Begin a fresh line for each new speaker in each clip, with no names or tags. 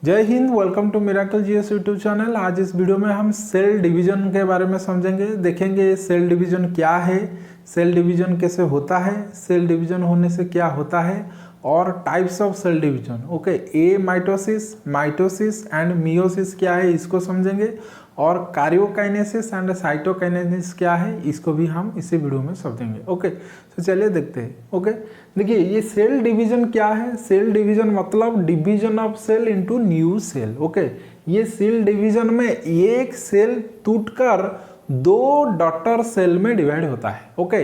जय हिंद, welcome to miracle GS YouTube channel. आज इस वीडियो में हम सेल डिवीजन के बारे में समझेंगे, देखेंगे सेल डिवीजन क्या है, सेल डिवीजन कैसे होता है, सेल डिवीजन होने से क्या होता है और types of cell division. Okay, a mitosis and meiosis क्या है इसको समझेंगे और कार्योकाइनेसिस एंड साइटोकाइनेसिस क्या है इसको भी हम इसी वीडियो में समझेंगे। ओके, तो चलिए देखते हैं। ओके, देखिए ये सेल डिवीजन क्या है। सेल डिवीजन मतलब division of cell into new cell. Okay, ये सेल डिवीजन में एक सेल टूटकर दो डॉटर सेल में डिवाइड होता है। ओके,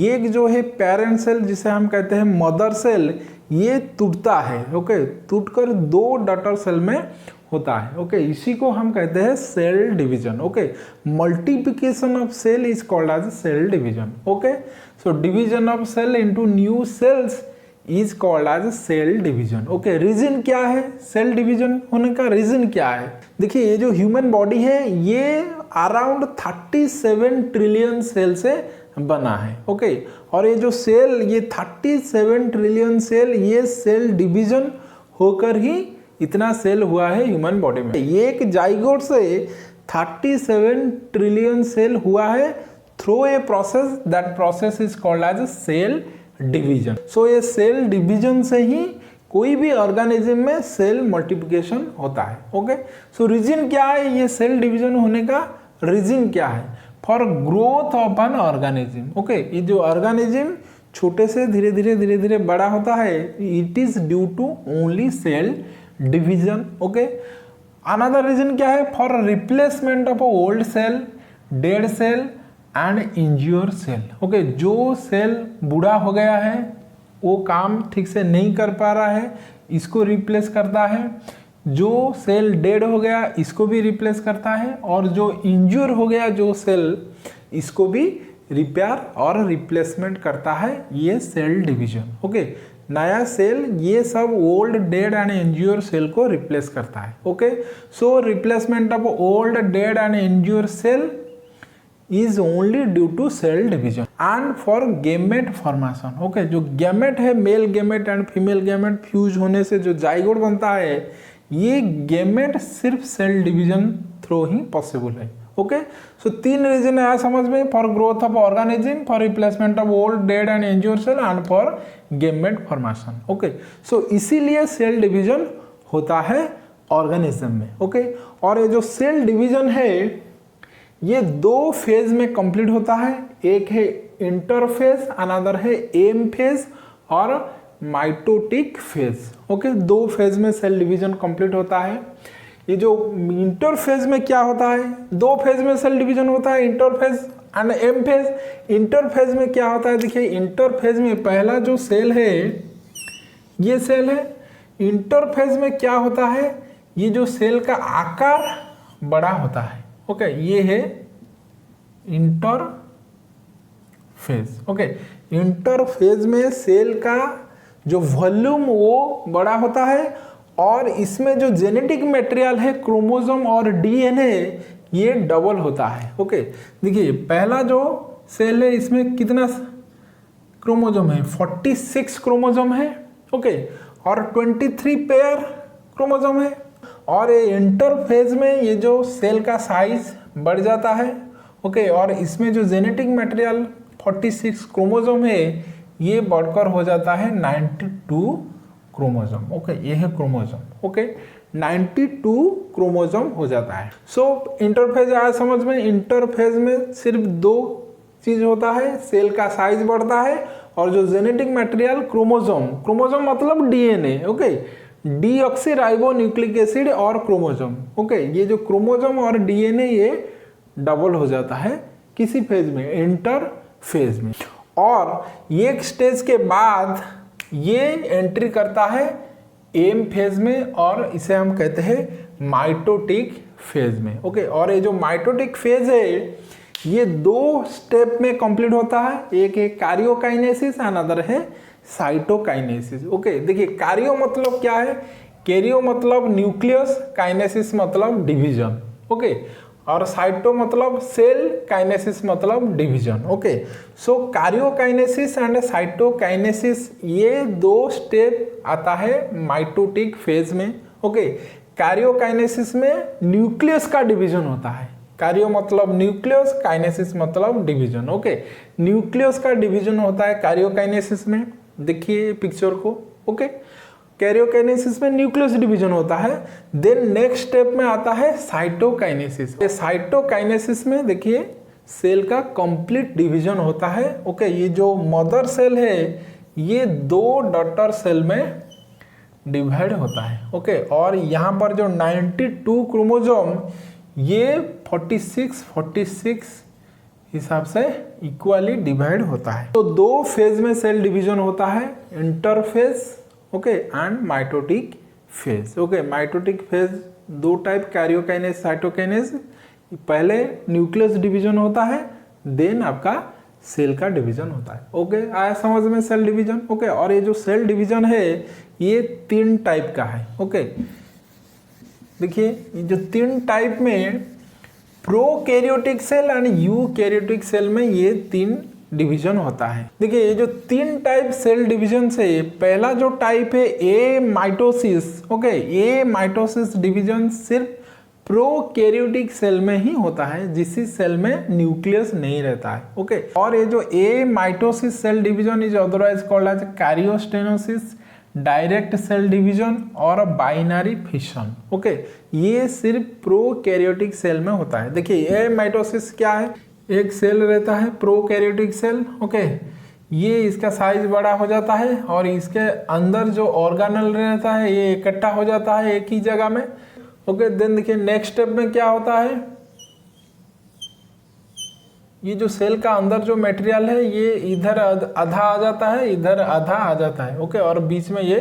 एक जो है पेरेंट सेल जिसे हम कहते हैं मदर सेल, ये टूटता है। ओके, टूटकर दो डॉटर सेल में होता है। ओके, इसी को हम कहते हैं cell division. Okay, multiplication of cell is called as cell division. Okay, so division of cell into new cells is called as cell division. Okay, reason क्या है सेल डिवीजन होने का? रीजन क्या है? देखिए ये जो ह्यूमन बॉडी है ये अराउंड 37 ट्रिलियन सेल से बना है। ओके, और ये जो सेल, ये 37 ट्रिलियन सेल, ये सेल डिवीजन होकर ही इतना सेल हुआ है ह्यूमन बॉडी में। एक जाइगोट से 37 ट्रिलियन सेल हुआ है through a process, that process is called as cell division. So ये सेल डिवीजन से ही कोई भी ऑर्गेनिज्म में सेल मल्टीप्लिकेशन होता है। ओके, सो रीजन क्या है ये सेल डिवीजन होने का? रीजन क्या है? For growth of an organism. Okay, ये जो ऑर्गेनिज्म छोटे से धीरे धीरे बड़ा होता है, it is due to only cell division. Okay, another reason क्या है? For replacement of old cell, dead cell and injure cell. Okay, जो सेल बूढ़ा हो गया है, वो काम ठीक से नहीं कर पा रहा है, इसको रिप्लेस करता है। जो सेल डेड हो गया इसको भी रिप्लेस करता है, और जो इंज्योर हो गया जो सेल, इसको भी रिपेयर और रिप्लेसमेंट करता है ये सेल डिवीजन। ओके, नया सेल ये सब old dead and injure cell को रिप्लेस करता है। Okay, so replacement of old dead and injure cell is only due to cell division and for gamete formation. Okay, जो गैमेट है, male gamete and female gamete fuse होने से जो zygote बनता है, ये गैमेट सिर्फ सेल डिवीजन थ्रू ही पॉसिबल है। ओके, सो तीन रीजन आया समझ में, for growth of organism, for replacement of old dead and injure cell and for gamete formation. Okay, so इसीलिए सेल डिवीजन होता है ऑर्गेनिज्म में। ओके, और ये जो सेल डिवीजन है ये दो फेज में कंप्लीट होता है। एक है इंटरफेज, अनदर है एम फेज और माइटोटिक फेज। ओके, दो फेज में सेल डिवीजन कंप्लीट होता है। ये जो इंटरफेज में क्या होता है? दो फेज में सेल डिवीजन होता है, interphase and M phase. Interphase में क्या होता है? देखिए इंटरफेज में पहला जो सेल है ये सेल है। इंटरफेज में क्या होता है? ये जो सेल का आकार बड़ा होता है। ओके, ये है इंटरफेज। ओके, इंटरफेज में सेल का जो वॉल्यूम वो बड़ा होता है, और इसमें जो जेनेटिक मटेरियल है, क्रोमोसोम और डीएनए, ये डबल होता है। ओके, देखिए पहला जो सेल है इसमें कितना क्रोमोसोम है? 46 क्रोमोसोम है। ओके, और 23 पेयर क्रोमोसोम है। और ये इंटरफेज में ये जो सेल का साइज बढ़ जाता है। ओके, और इसमें जो जेनेटिक मटेरियल 46 क्रोमोसोम है ये बढ़कर हो जाता है 92 क्रोमोसोम। ओके, ये है क्रोमोसोम। ओके, 92 क्रोमोसोम हो जाता है। सो इंटरफेज आया समझ में। इंटरफेज में सिर्फ दो चीज होता है, सेल का साइज बढ़ता है और जो जेनेटिक मटेरियल क्रोमोसोम, क्रोमोसोम मतलब DNA. Okay, deoxy ribo nucleic acid और क्रोमोसोम। ओके, ये जो क्रोमोसोम और डीएनए ये डबल हो जाता है किसी फेज में, इंटरफेज में। और एक स्टेज के बाद ये एंट्री करता है एम फेज में, और इसे हम कहते हैं माइटोटिक फेज में। ओके, और ये जो माइटोटिक फेज है ये दो स्टेप में कंप्लीट होता है। एक है कार्योकाइनेसिस, अनदर है साइटोकाइनेसिस। ओके, देखिए कार्यो मतलब क्या है? कैरियो मतलब न्यूक्लियस, काइनेसिस मतलब डिवीजन। ओके, और साइटो मतलब सेल, काइनेसिस मतलब division. Okay, so karyokinesis and cytokinesis ये दो स्टेप आता है माइटोटिक फेज में। ओके, कार्योकाइनेसिस में न्यूक्लियस का डिवीजन होता है। कार्यो मतलब न्यूक्लियस, काइनेसिस मतलब डिवीजन। ओके, न्यूक्लियस का डिवीजन होता है कार्योकाइनेसिस में। देखिए पिक्चर को। ओके, कैरियोकाइनेसिस में न्यूक्लियस डिवीजन होता है। देन नेक्स्ट स्टेप में आता है साइटोकाइनेसिस। साइटोकाइनेसिस में देखिए सेल का कंप्लीट डिवीजन होता है। ओके, ये जो मदर सेल है ये 2 डॉटर सेल में डिवाइड होता है। ओके, और यहाँ पर जो 92 क्रोमोसोम ये 46 हिसाब से इक्वली डिवाइड होता है। तो 2 फेज में सेल डिवीजन होता है, interphase okay and mitotic phase. Okay, mitotic phase 2 type, karyokinesis, cytokinesis. पहले न्यूक्लियस डिवीजन होता है, देन आपका सेल का डिवीजन होता है। ओके, आया समझ में सेल डिवीजन। ओके, और ये जो सेल डिवीजन है ये 3 टाइप का है। ओके, देखिए ये जो 3 टाइप में prokaryotic cell and eukaryotic cell में ये 3 डिवीजन होता है। देखिए ये जो 3 टाइप सेल डिवीजन से पहला जो टाइप है ए mitosis. Okay, a mitosis division सिर्फ प्रोकैरियोटिक सेल में ही होता है, जिस सेल में न्यूक्लियस नहीं रहता है। ओके, और ये जो amitosis cell division is otherwise called as karyostenosis, direct cell division और बाइनरी फिशन। ओके, ये सिर्फ प्रोकैरियोटिक सेल में होता है। देखिए ए माइटोसिस क्या है, एक सेल रहता है प्रोकैरियोटिक सेल। ओके, ये इसका साइज बड़ा हो जाता है और इसके अंदर जो ऑर्गेनल रहता है ये इकट्ठा हो जाता है एक ही जगह में। ओके, देन देखिए नेक्स्ट स्टेप में क्या होता है, ये जो सेल का अंदर जो मटेरियल है ये इधर आधा आ जाता है, इधर आधा आ जाता है। ओके, और बीच में ये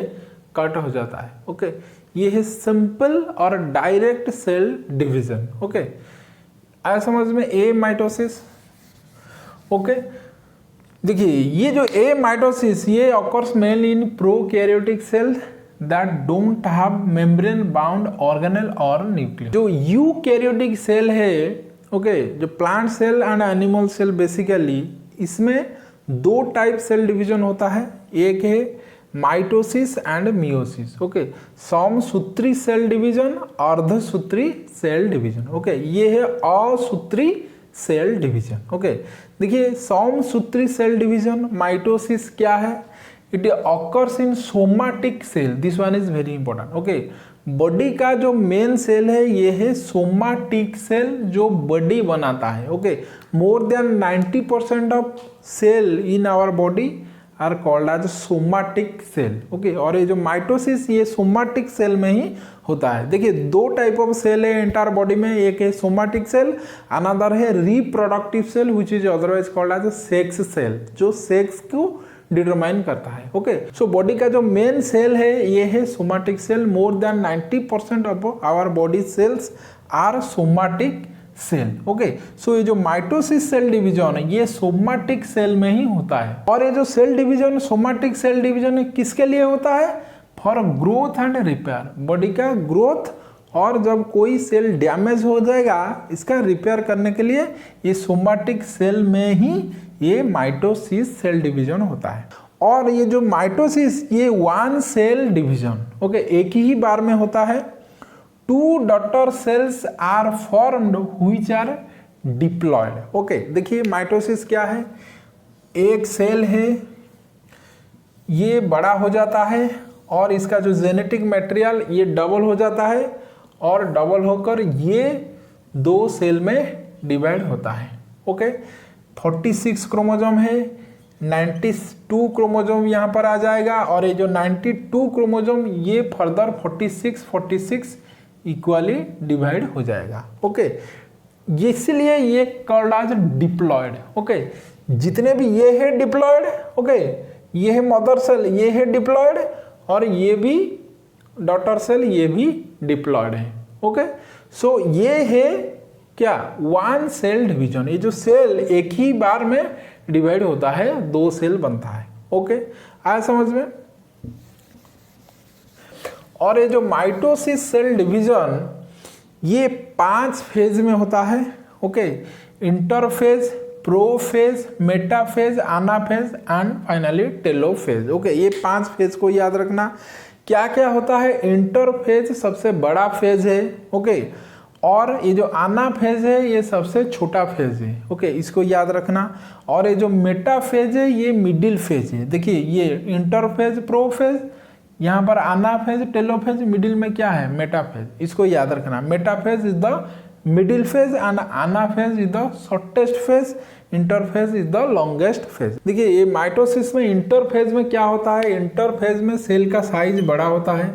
कट हो जाता है। ओके, ये है सिंपल और डायरेक्ट सेल डिवीजन। ओके, आया समझ में ए माइटोसिस। ओके, देखिए ये जो ए माइटोसिस ये occurs mainly in prokaryotic cell that don't have membrane bound organelle और nucleus। जो यूकैरियोटिक सेल है ओके, जो plant cell and animal cell basically, इसमें 2 टाइप सेल डिवीजन होता है। एक है माइटोसिस एंड मियोसिस। ओके, समसूत्री सेल डिवीजन, अर्धसूत्री सेल डिवीजन। ओके, ये है असूत्री सेल डिवीजन। ओके, देखिए समसूत्री सेल डिवीजन माइटोसिस क्या है, it occurs in somatic cell. This one is very important. Okay, body का जो मेन सेल है ये है सोमाटिक सेल, जो बॉडी बनाता है। Okay, more than 90% of cell in our body are called as somatic cell. Okay, और ये जो माइटोसिस ये सोमाटिक सेल में ही होता है। देखिए 2 टाइप ऑफ सेल है एंटायर बॉडी में, एक है सोमाटिक सेल, अनदर है reproductive cell which is otherwise called as sex cell, जो सेक्स को डिटरमाइन करता है। ओके, सो बॉडी का जो मेन सेल है ये है somatic cell. More than 90% of our body cells are somatic cell. Okay, so ये जो माइटोसिस सेल डिवीजन है ये सोमाटिक सेल में ही होता है। और ये जो cell division somatic cell division किसके लिए होता है, for growth and repair, body का ग्रोथ, और जब कोई सेल डैमेज हो जाएगा इसका रिपेयर करने के लिए ये सोमाटिक सेल में ही ये माइटोसिस सेल डिवीजन होता है। और ये जो माइटोसिस ये 1 सेल डिवीजन ओके एक ही बार में होता है। 2 daughter cells are formed which are diploid. Okay, देखिए माइटोसिस क्या है, एक सेल है ये बड़ा हो जाता है और इसका जो जेनेटिक मटेरियल ये डबल हो जाता है और डबल होकर ये 2 सेल में डिवाइड होता है। ओके, 46 क्रोमोसोम है, 92 क्रोमोसोम यहाँ पर आ जाएगा और ये जो 92 क्रोमोसोम ये फर्दर 46 इक्वली डिवाइड हो जाएगा। ओके, इसलिए ये कॉल्ड एज डिप्लॉयड। ओके, जितने भी ये है डिप्लॉयड, ओके ये है मदर सेल, ये है डिप्लॉयड, और ये भी डॉटर सेल, ये भी डिप्लॉयड है। ओके, सो ये है क्या 1 सेल डिवीजन। ये जो सेल एक ही बार में डिवाइड होता है 2 सेल बनता है। ओके, आया समझ में। और ये जो माइटोसिस सेल डिवीजन ये 5 फेज में होता है। Okay, interphase, prophase, metaphase, anaphase and finally telophase. Okay, ये 5 फेज को याद रखना। क्या क्या होता है, इंटरफेज सबसे बड़ा फेज है, ओके, और ये जो आना फेज है ये सबसे छोटा फेज है, ओके, इसको याद रखना। और ये जो मेटा फेज है ये मिडिल फेज है। देखिए ये इंटरफेज, प्रोफेज, यहाँ पर आना फेज, टेलोफेज, मिडिल में क्या है, मेटा फेज, इसको याद रखना। Metaphase is the middle phase and anaphase is the shortest phase, interphase is the longest phase. देखिए ये माइटोसिस में इंटरफेज में क्या होता है, इंटरफेज में सेल का साइज बड़ा होता है,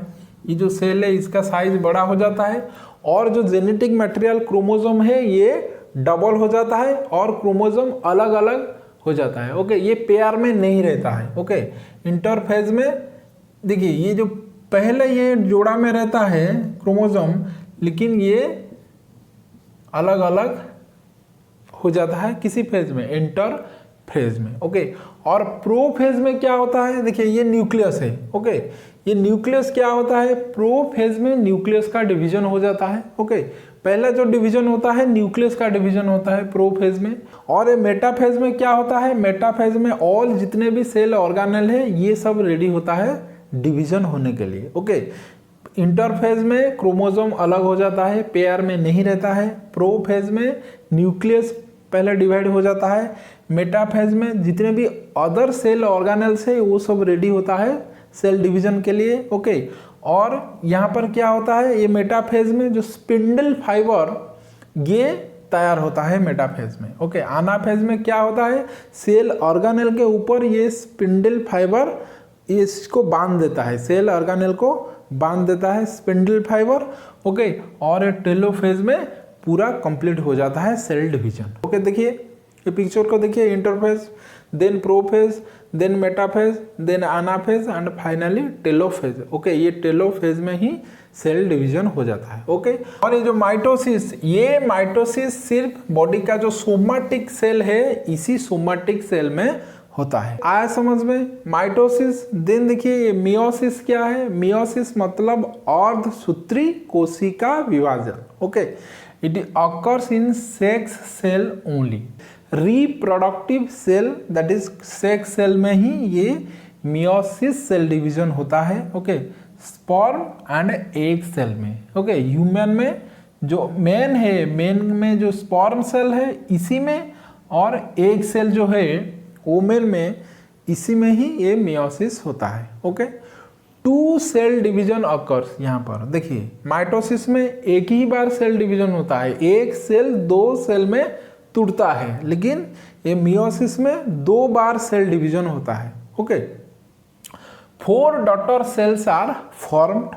ये जो सेल है इसका साइज बड़ा हो जाता है, और जो जेनेटिक मटेरियल क्रोमोसोम है ये डबल हो जाता है और क्रोमोसोम अलग अलग हो जाता है, ओके, ये पेयर में नहीं रहता है, ओके। इंटरफेज में देखिए ये जो पहले ये जोड़ा में रहता है क्रोमोसोम, लेकिन ये अलग अलग हो जाता है किसी फेज में, इंटर फेज में, ओके। और प्रो फेज में क्या होता है, देखिए ये न्यूक्लियस है, ओके, ये न्यूक्लियस क्या होता है, प्रो फेज में न्यूक्लियस का डिवीजन हो जाता है, ओके। पहला जो डिवीजन होता है न्यूक्लियस का डिवीजन होता है प्रो फेज में। और ये मेटा फेज में क्या होता है, मेटा फेज में ऑल जितने भी सेल ऑर्गेनेल है ये सब रेडी होता है डिवीजन होने के लिए, ओके। इंटरफेज में क्रोमोसोम अलग हो जाता है, पेयर में नहीं रहता है। प्रो फेज में न्यूक्लियस पहले डिवाइड हो जाता है। मेटा फेज में जितने भी अदर सेल ऑर्गेनेल्स है वो सब रेडी होता है सेल डिवीजन के लिए, ओके। और यहाँ पर क्या होता है, ये मेटा फेज में जो स्पिंडल फाइबर ये तैयार होता है मेटा फेज में, ओके। आना फेज में क्या होता है, सेल ऑर्गेनेल के ऊपर ये स्पिंडल फाइबर इसको बांध देता है, सेल ऑर्गेनेल को बांध देता है स्पिंडल फाइबर, ओके। और टेलोफेज में पूरा कंप्लीट हो जाता है सेल डिवीजन, ओके। देखिए ये पिक्चर को देखिए, interphase, then prophase, then metaphase, then anaphase and finally telophase, okay. ये टेलोफेज में ही सेल डिवीजन हो जाता है, ओके। और ये जो माइटोसिस, ये माइटोसिस सिर्फ बॉडी का जो सोमाटिक सेल है इसी सोमाटिक सेल में होता है। आया समझ में माइटोसिस। देन देखिए ये मियोसिस क्या है, मियोसिस मतलब अर्धसूत्री कोशिका विभाजन, okay. It occurs in sex cell only, reproductive cell that is sex cell में ही ये मियोसिस सेल डिवीजन होता है, okay. Sperm and egg cell में, ओके। ह्यूमन में जो मेन है, मेन में जो स्पर्म सेल है इसी में, और एग सेल जो है वोमेन में, इसी में ही ये मियोसिस होता है, ओके। 2 cell division occurs. यहाँ पर देखिए माइटोसिस में एक ही बार सेल डिवीजन होता है, एक सेल 2 सेल में टूटता है, लेकिन ये मियोसिस में 2 बार सेल डिवीजन होता है, okay. 4 daughter cells are formed,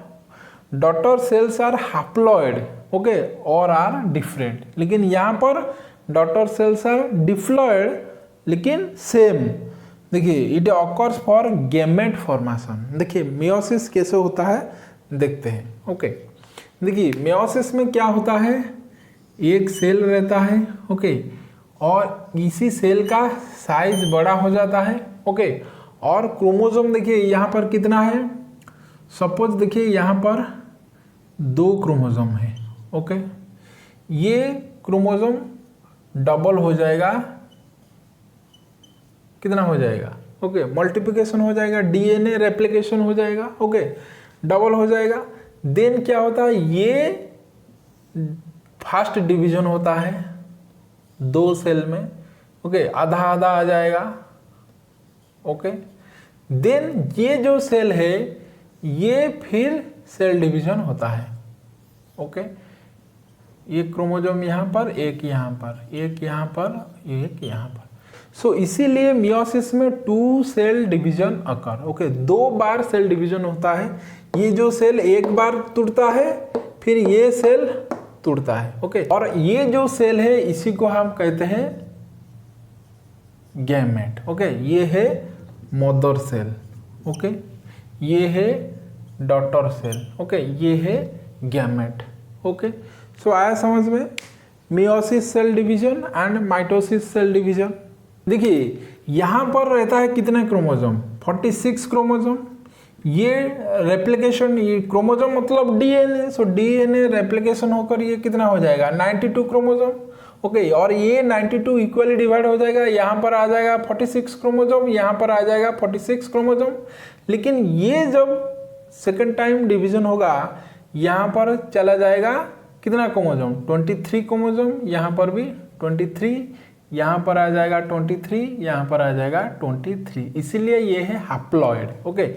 daughter cells are haploid, okay, और आर डिफरेंट, लेकिन यहाँ पर डॉटर सेल्स आर डिप्लॉइड लेकिन सेम। देखिए it occurs for gamete formation. देखिए मियोसिस कैसे होता है देखते हैं, ओके। देखिए मियोसिस में क्या होता है, एक सेल रहता है, ओके, और इसी सेल का साइज बड़ा हो जाता है, ओके। और क्रोमोसोम देखिए यहाँ पर कितना है, सपोज देखिए यहाँ पर 2 क्रोमोसोम है, ओके। ये क्रोमोसोम डबल हो जाएगा, कितना हो जाएगा, ओके, मल्टीप्लिकेशन हो जाएगा, डीएनए रेप्लिकेशन हो जाएगा, ओके, डबल हो जाएगा। देन क्या होता है, ये फर्स्ट डिवीजन होता है 2 सेल में, ओके, आधा आधा आ जाएगा, ओके। देन ये जो सेल है ये फिर सेल डिवीजन होता है, ओके। ये क्रोमोसोम यहाँ पर, एक यहाँ पर, एक यहाँ पर, एक यहाँ पर। सो इसीलिए मियोसिस में 2 सेल डिवीजन अकर, ओके, 2 बार सेल डिवीजन होता है। ये जो सेल एक बार टूटता है फिर ये सेल टूटता है, ओके। और ये जो सेल है इसी को हम कहते हैं गैमेट, ओके। ये है मदर सेल, ओके, ये है डॉटर सेल, ओके, ये है गैमेट, ओके। सो आया समझ में meiosis cell division and mitosis cell division. देखिए यहाँ पर रहता है कितने क्रोमोसोम, 46 क्रोमोसोम। ये रेप्लिकेशन, ये क्रोमोसोम मतलब डीएनए, सो डीएनए रेप्लिकेशन होकर ये कितना हो जाएगा 92 क्रोमोसोम, ओके। और ये 92 इक्वली डिवाइड हो जाएगा, यहाँ पर आ जाएगा 46 क्रोमोसोम, यहाँ पर आ जाएगा 46 क्रोमोसोम। लेकिन ये जब सेकेंड टाइम डिवीजन होगा, यहाँ पर चला जाएगा कितना क्रोमोसोम, 23 क्रोमोसोम, यहाँ पर भी 23, यहाँ पर आ जाएगा 23, यहाँ पर आ जाएगा 23, इसीलिए ये है हैप्लॉइड। ओके,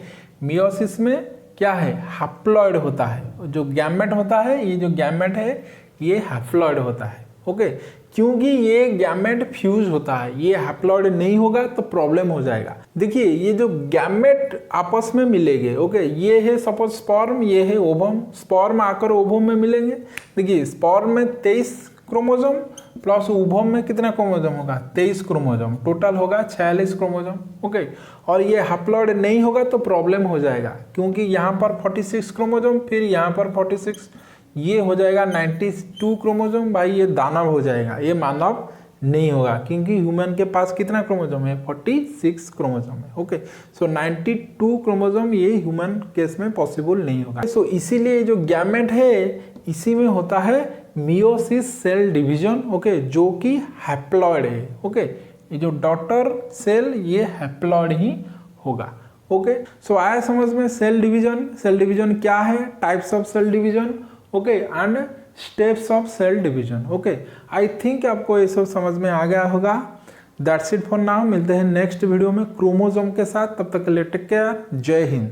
मियोसिस में क्या है, हैप्लॉइड होता है। जो गैमेट होता है, ये जो गैमेट है ये हैप्लॉइड होता है। ओके, क्योंकि ये गैमेट फ्यूज होता है, ये हैप्लॉइड नहीं होगा तो प्रॉब्लम हो जाएगा। देखिए ये जो गैमेट आपस में मिलेंगे, ओके, ये है सपोज स्पर्म, ये है ओवम, स्पर्म आकर ओवम में मिलेंगे। देखिए स्पर्म में 23 क्रोमोसोम प्लस ओवम में कितना क्रोमोसोम होगा, 23 क्रोमोसोम, टोटल होगा 46 क्रोमोसोम। ओके, और ये हैप्लॉइड नहीं होगा तो प्रॉब्लम हो जाएगा, क्योंकि यहाँ पर 46 क्रोमोसोम, फिर यहाँ पर 46, ये हो जाएगा 92 क्रोमोसोम। भाई ये दानव हो जाएगा, ये मानव नहीं होगा, क्योंकि ह्यूमन के पास कितना क्रोमोसोम है, 46 क्रोमोसोम है। ओके, सो 92 क्रोमोसोम ये ह्यूमन केस में पॉसिबल नहीं होगा। सो इसीलिए जो गैमेट है इसी में होता है मियोसिस सेल डिवीजन। ओके, जो कि हैप्लॉइड है। ओके, ये जो डॉटर सेल ये हैप्लॉइड ही होगा। ओके, सो आया समझ में सेल डिवीजन। सेल डिवीजन क्या है, types of cell division, okay, and steps of cell division. Okay, I think आपको ये सब समझ में आ गया होगा। दैट्स इट फॉर नाउ, मिलते हैं नेक्स्ट वीडियो में क्रोमोसोम के साथ, तब तक के लिए टेक केयर, जय हिंद।